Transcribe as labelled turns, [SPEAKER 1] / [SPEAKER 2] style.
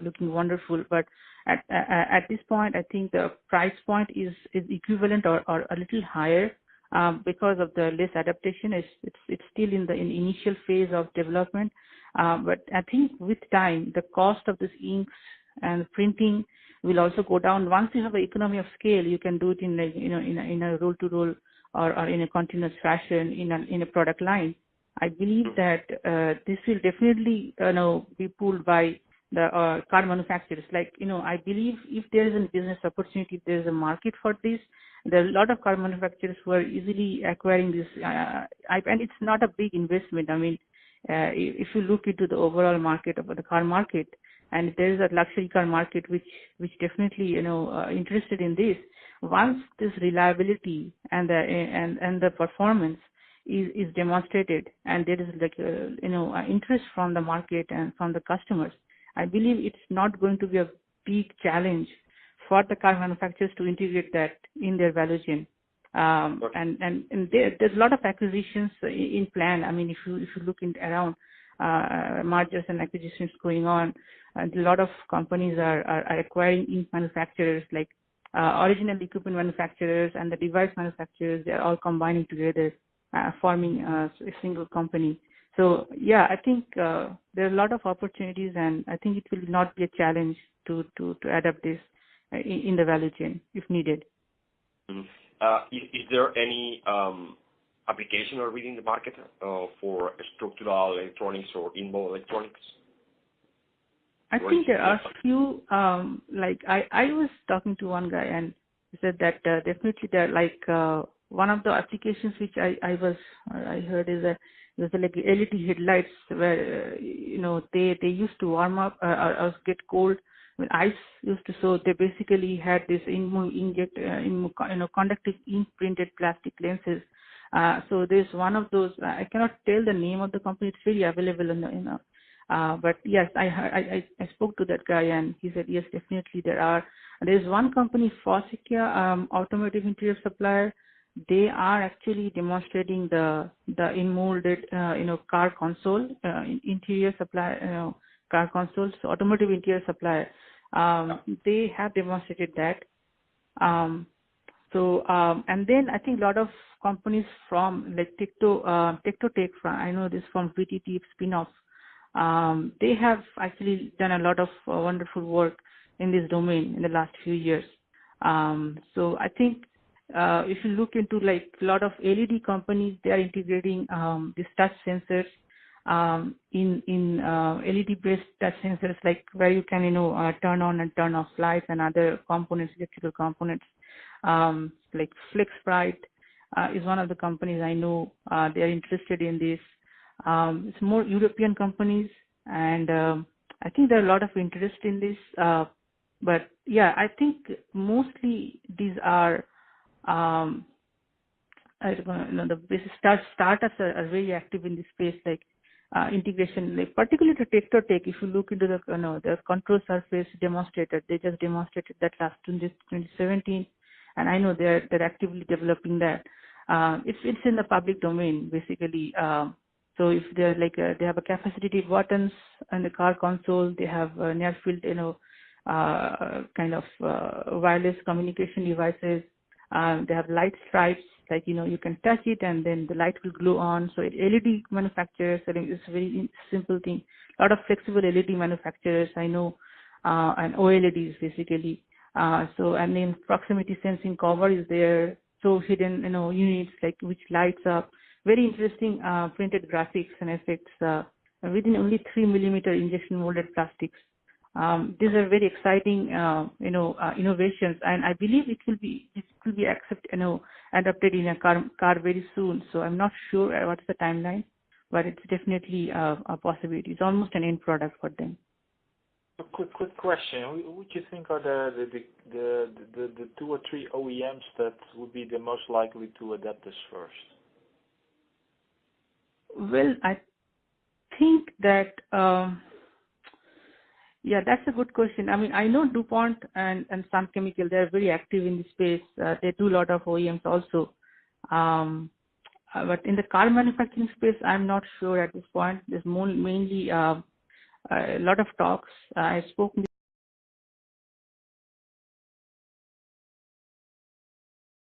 [SPEAKER 1] looking wonderful. But at this point, I think the price point is equivalent or a little higher because of the less adaptation. It's still in the initial phase of development. But I think with time, the cost of this inks and printing will also go down. Once you have an economy of scale, you can do it in a roll to roll or in a continuous fashion in a product line. I believe that this will definitely be pulled by the car manufacturers. I believe if there is a business opportunity, if there is a market for this, there are a lot of car manufacturers who are easily acquiring this. And it's not a big investment. I mean, if you look into the overall market of the car market, and there is a luxury car market which definitely interested in this. Once this reliability and the performance is demonstrated, and there is interest from the market and from the customers, I believe it's not going to be a big challenge for the car manufacturers to integrate that in their value chain. And there's a lot of acquisitions in plan. I mean, if you look around, mergers and acquisitions going on, and a lot of companies are acquiring ink manufacturers, like original equipment manufacturers and the device manufacturers. They're all combining together, forming a single company. So yeah, I think there are a lot of opportunities, and I think it will not be a challenge to adapt this in the value chain if needed.
[SPEAKER 2] Mm-hmm. Is there any application already in the market for structural electronics or inbound electronics?
[SPEAKER 1] I think there are a few. I was talking to one guy, and he said that definitely there one of the applications which I heard is there's like LED headlights where they used to warm up or get cold when ice used to. So they basically had this conductive ink printed plastic lenses. So there's one of those. I cannot tell the name of the company. It's really available in but yes, I spoke to that guy, and he said yes, definitely there are. There's one company, Fossica, automotive interior supplier. They are actually demonstrating the in-molded car console interior supply car consoles. So automotive interior supplier. They have demonstrated that. And then I think a lot of companies from like Tech, I know this from VTT spin-off. They have actually done a lot of wonderful work in this domain in the last few years. So I think if you look into like a lot of LED companies, they are integrating these touch sensors in LED-based touch sensors, like where you can turn on and turn off lights and other components, electrical components. Like FlexBrite is one of the companies I know. They are interested in this. It's more European companies, and I think there are a lot of interest in this. But yeah, I think mostly these are the basic startups are very active in this space, like integration, like particularly to Tech. If you look into the control surface demonstrator, they just demonstrated that last 2017, and I know they're actively developing that. It's in the public domain basically. So if they're they have a capacitive buttons on the car console, they have near field kind of wireless communication devices. They have light stripes, like you can touch it and then the light will glow on. So LED manufacturers, it's a very simple thing. A lot of flexible LED manufacturers I know, and OLEDs basically. And then proximity sensing cover is there. So hidden units like which lights up. Very interesting printed graphics and effects within only 3 millimeter injection molded plastics. These are very exciting, innovations, and I believe it will be adopted in a car very soon. So I'm not sure what's the timeline, but it's definitely a possibility. It's almost an end product for them.
[SPEAKER 3] A quick question: would you think are the 2 or 3 OEMs that would be the most likely to adapt this first?
[SPEAKER 1] Well, I think that. Yeah, that's a good question. I mean, I know DuPont and Sun Chemical, they're very active in this space. They do a lot of OEMs also. But in the car manufacturing space, I'm not sure at this point. There's mainly a lot of talks. I spoke